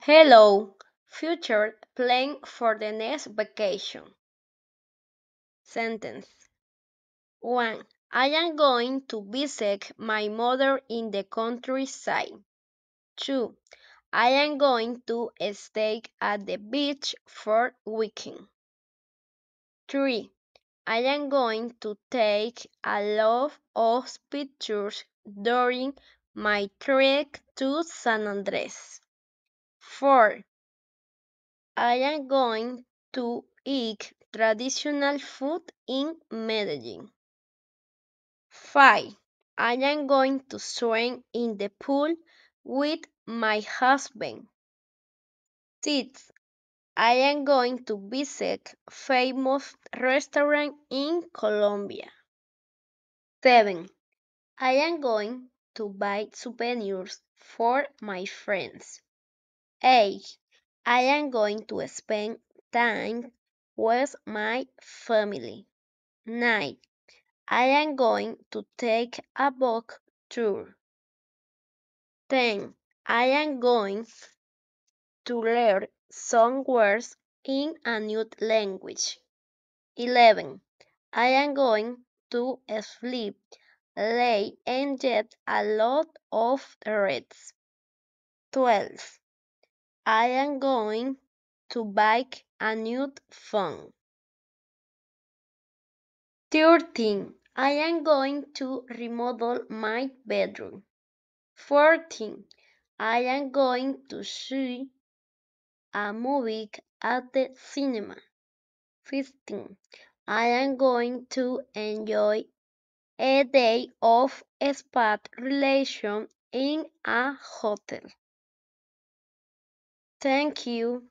Hello, future plan for the next vacation. Sentence 1. I am going to visit my mother in the countryside. 2. I am going to stay at the beach for weekend. 3. I am going to take a lot of pictures during my trek to San Andres. 4. I am going to eat traditional food in Medellin. 5. I am going to swim in the pool with my husband. 6. I am going to visit famous restaurant in Colombia. 7. I am going to buy souvenirs for my friends. 8. I am going to spend time with my family. 9. I am going to take a book tour. 10. I am going to learn some words in a new language. 11. I am going to sleep late and get a lot of rest. 12. I am going to buy a new phone. 13. I am going to remodel my bedroom. 14. I am going to see a movie at the cinema. 15. I am going to enjoy a day of spa relaxation in a hotel. Thank you.